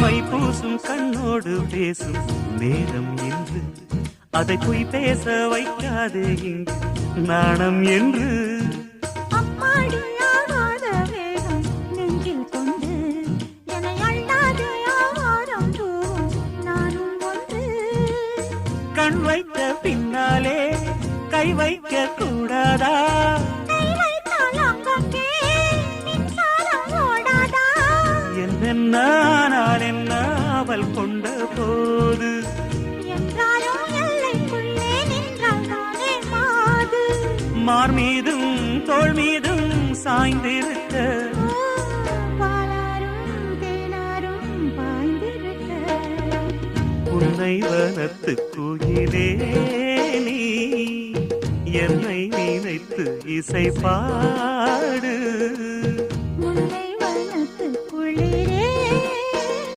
My பூசும் கண்ணோடு பேசும் நேரம் என்று அதை போய் பேச வைக்காதே இங்கு நாணம் என்று. கண் வைத்த பின்னாலே கை வைக்க கூடாதா? என்னென்னால் என்ன அவள் கொண்ட போது மார் மீதும் தோள் மீதும் சாய்ந்திருக்க உன்னை வனத்து குயிலே நீ என்னை நினைத்து இசை பாடு.